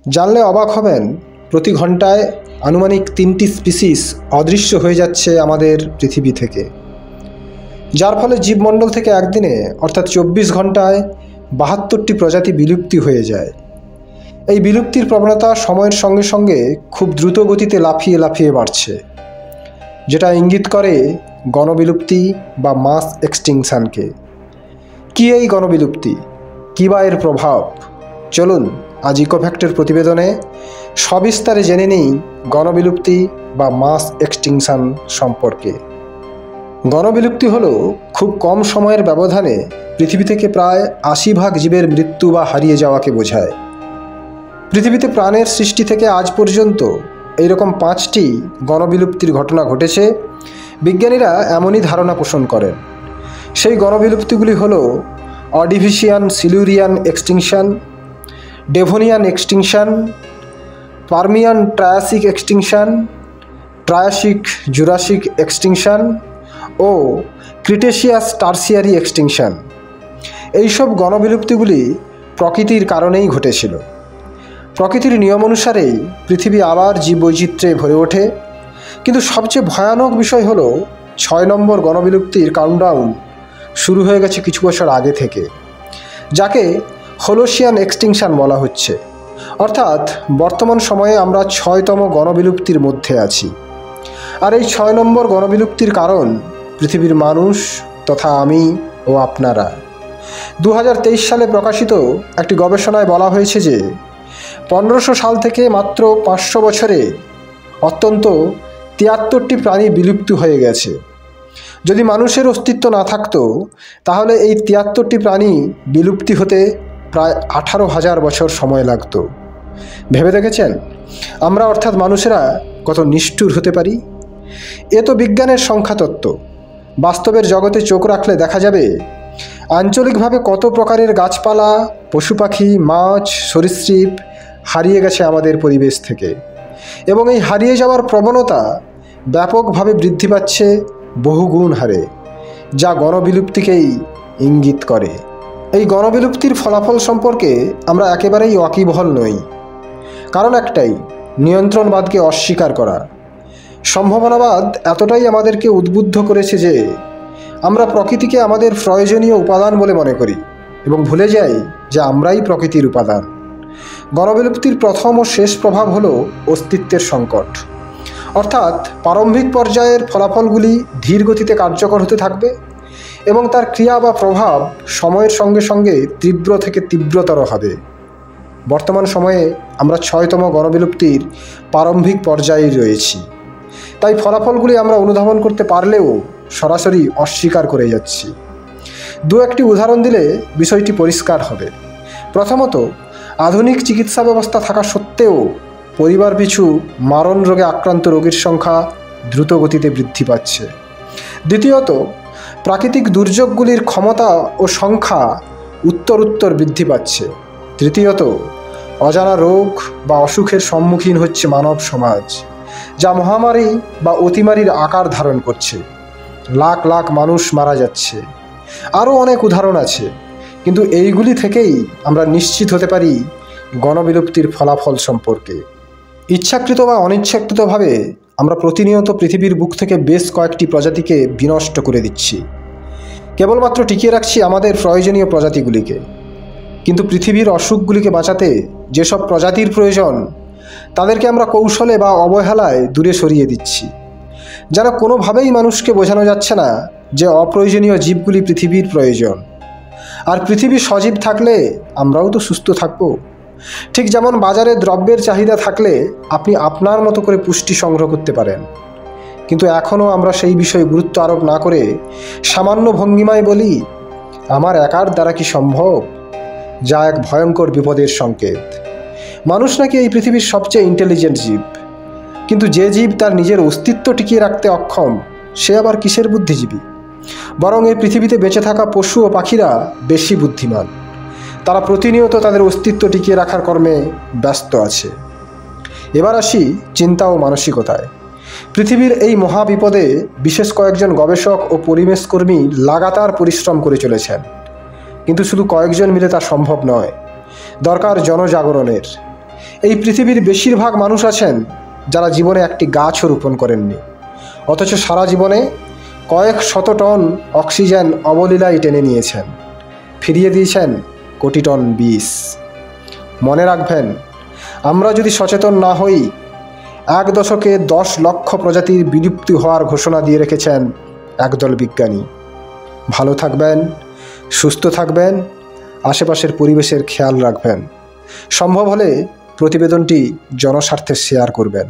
জানলে অবাক হবেন, প্রতি ঘন্টায় আনুমানিক 3টি স্পিসিস অদৃশ্য হয়ে যাচ্ছে আমাদের পৃথিবী থেকে, যার ফলে জীবমণ্ডল থেকে একদিনে অর্থাৎ 24 ঘন্টায় 72টি প্রজাতি বিলুপ্তি হয়ে যায়। এই বিলুপ্তির প্রবণতা সময়ের সঙ্গে সঙ্গে খুব দ্রুত গতিতে লাফিয়ে লাফিয়ে বাড়ছে, যেটা ইঙ্গিত করে গণবিলুপ্তি বা মাস এক্সটিংশনকে। কী এই গণবিলুপ্তি, কী বা এর প্রভাব? চলুন আজ ইকোফ্যাক্টের প্রতিবেদনে সবিস্তারে জেনে নিই গণবিলুপ্তি বা মাস এক্সটিংশন সম্পর্কে। গণবিলুপ্তি হলো খুব কম সময়ের ব্যবধানে পৃথিবী থেকে প্রায় 80% জীবের মৃত্যু বা হারিয়ে যাওয়াকে বোঝায়। পৃথিবীতে প্রাণের সৃষ্টি থেকে আজ পর্যন্ত এইরকম 5টি গণবিলুপ্তির ঘটনা ঘটেছে। বিজ্ঞানীরা এমনই ধারণা পোষণ করেন। সেই গণবিলুপ্তিগুলি হলো Ordovician Silurian extinction, Devonian extinction, Permian Triassic extinction, Triassic Jurassic extinction ও ক্রিটেশিয়াস টার্সিয়ারি এক্সটিংশন। এইসব গণবিলুপ্তিগুলি প্রকৃতির কারণেই ঘটেছিল। প্রকৃতির নিয়ম অনুসারেই পৃথিবী আবার জীববৈচিত্র্যে ভরে ওঠে। কিন্তু সবচেয়ে ভয়ানক বিষয় হলো 6 নম্বর গণবিলুপ্তির কাউন্টডাউন শুরু হয়ে গেছে কিছু বছর আগে থেকে, যাকে হোলোসিয়ান এক্সটিংশন বলা হচ্ছে। অর্থাৎ বর্তমান সময়ে আমরা 6তম গণবিলুপ্তির মধ্যে আছি। আর এই 6 নম্বর গণবিলুপ্তির কারণ পৃথিবীর মানুষ তথা আমি ও আপনারা। 2023 সালে প্রকাশিত একটি গবেষণায় বলা হয়েছে যে 1500 সাল থেকে মাত্র 500 বছরে অত্যন্ত 73টি প্রাণী বিলুপ্ত হয়ে গেছে। যদি মানুষের অস্তিত্ব না থাকতো তাহলে এই 73টি প্রাণী বিলুপ্তি হতে প্রায় 18,000 বছর সময় লাগতো। ভেবে দেখেছেন আমরা অর্থাৎ মানুষেরা কত নিষ্ঠুর হতে পারি? এ তো বিজ্ঞানের সংখ্যাতত্ত্ব। বাস্তবের জগতে চোখ রাখলে দেখা যাবে আঞ্চলিকভাবে কত প্রকারের গাছপালা, পশু পাখি, মাছ, সরীসৃপ হারিয়ে গেছে আমাদের পরিবেশ থেকে। এবং এই হারিয়ে যাওয়ার প্রবণতা ব্যাপকভাবে বৃদ্ধি পাচ্ছে বহুগুণ হারে, যা গণবিলুপ্তিকেই ইঙ্গিত করে। এই গণবিলুপ্তির ফলাফল সম্পর্কে আমরা একেবারেই ওয়াকিবহাল নই। কারণ একটাই, নিয়ন্ত্রণবাদকে অস্বীকার করা। সম্ভাবনাবাদ এতটাই আমাদেরকে উদ্বুদ্ধ করেছে যে আমরা প্রকৃতিকে আমাদের প্রয়োজনীয় উপাদান বলে মনে করি এবং ভুলে যাই যে আমরাই প্রকৃতির উপাদান। গণবিলুপ্তির প্রথম ও শেষ প্রভাব হলো অস্তিত্বের সংকট। অর্থাৎ প্রারম্ভিক পর্যায়ের ফলাফলগুলি ধীর গতিতে কার্যকর হতে থাকবে এবং তার ক্রিয়া বা প্রভাব সময়ের সঙ্গে সঙ্গে তীব্র থেকে তীব্রতর হবে। বর্তমান সময়ে আমরা 6তম গণবিলুপ্তির প্রারম্ভিক পর্যায়ে রয়েছি। তাই ফলাফলগুলি আমরা অনুধাবন করতে পারলেও সরাসরি অস্বীকার করে যাচ্ছি। দু একটি উদাহরণ দিলে বিষয়টি পরিষ্কার হবে। প্রথমত, আধুনিক চিকিৎসা ব্যবস্থা থাকা সত্ত্বেও পরিবার পিছু মারণ রোগে আক্রান্ত রোগীর সংখ্যা দ্রুত গতিতে বৃদ্ধি পাচ্ছে। দ্বিতীয়ত, প্রাকৃতিক দুর্যোগগুলির ক্ষমতা ও সংখ্যা উত্তর বৃদ্ধি পাচ্ছে। তৃতীয়ত, অজানা রোগ বা অসুখের সম্মুখীন হচ্ছে মানব সমাজ, যা মহামারী বা অতিমারীর আকার ধারণ করছে। লাখ লাখ মানুষ মারা যাচ্ছে। আরও অনেক উদাহরণ আছে, কিন্তু এইগুলি থেকেই আমরা নিশ্চিত হতে পারি গণবিলুপ্তির ফলাফল সম্পর্কে। ইচ্ছাকৃত বা অনিচ্ছাকৃতভাবে আমরা প্রতিনিয়ত পৃথিবীর বুক থেকে বেশ কয়েকটি প্রজাতিকে বিনষ্ট করে দিচ্ছি। কেবলমাত্র টিকিয়ে রাখছি আমাদের প্রয়োজনীয় প্রজাতিগুলিকে। কিন্তু পৃথিবীর অসুখগুলিকে বাঁচাতে যেসব প্রজাতির প্রয়োজন তাদেরকে আমরা কৌশলে বা অবহেলায় দূরে সরিয়ে দিচ্ছি, যেন কোনোভাবেই মানুষকে বোঝানো যাচ্ছে না যে অপ্রয়োজনীয় জীবগুলি পৃথিবীর প্রয়োজন। আর পৃথিবী সজীব থাকলে আমরাও তো সুস্থ থাকব। ঠিক যেমন বাজারে দ্রব্যের চাহিদা থাকলে আপনি আপনার মতো করে পুষ্টি সংগ্রহ করতে পারেন। কিন্তু এখনও আমরা সেই বিষয়ে গুরুত্ব আরোপ না করে সামান্য ভঙ্গিমায় বলি, আমার একার দ্বারা কি সম্ভব, যা এক ভয়ঙ্কর বিপদের সংকেত। মানুষ নাকি এই পৃথিবীর সবচেয়ে ইন্টেলিজেন্ট জীব, কিন্তু যে জীব তার নিজের অস্তিত্ব টিকিয়ে রাখতে অক্ষম সে আবার কিসের বুদ্ধিজীবী? বরং এই পৃথিবীতে বেঁচে থাকা পশু ও পাখিরা বেশি বুদ্ধিমান। তারা প্রতিনিয়ত তাদের অস্তিত্ব টিকিয়ে রাখার কর্মে ব্যস্ত আছে। এবার আসি চিন্তা ও মানসিকতায়। পৃথিবীর এই মহাবিপদে বিশেষ কয়েকজন গবেষক ও পরিবেশকর্মী লাগাতার পরিশ্রম করে চলেছেন। কিন্তু শুধু কয়েকজন মিলে তা সম্ভব নয়, দরকার জনজাগরণের। এই পৃথিবীর বেশিরভাগ মানুষ আছেন যারা জীবনে একটি গাছও রোপণ করেননি, অথচ সারা জীবনে কয়েক শত টন অক্সিজেন অবলীলায় টেনে নিয়েছেন, ফিরিয়ে দিয়েছেন কোটি টন বিষ। মনে রাখবেন, আমরা যদি সচেতন না হই, 1 দশকে 10 লক্ষ প্রজাতির বিলুপ্তি হওয়ার ঘোষণা দিয়ে রেখেছেন একদল বিজ্ঞানী। ভালো থাকবেন, সুস্থ থাকবেন, আশেপাশের পরিবেশের খেয়াল রাখবেন। সম্ভব হলে প্রতিবেদনটি জনস্বার্থে শেয়ার করবেন।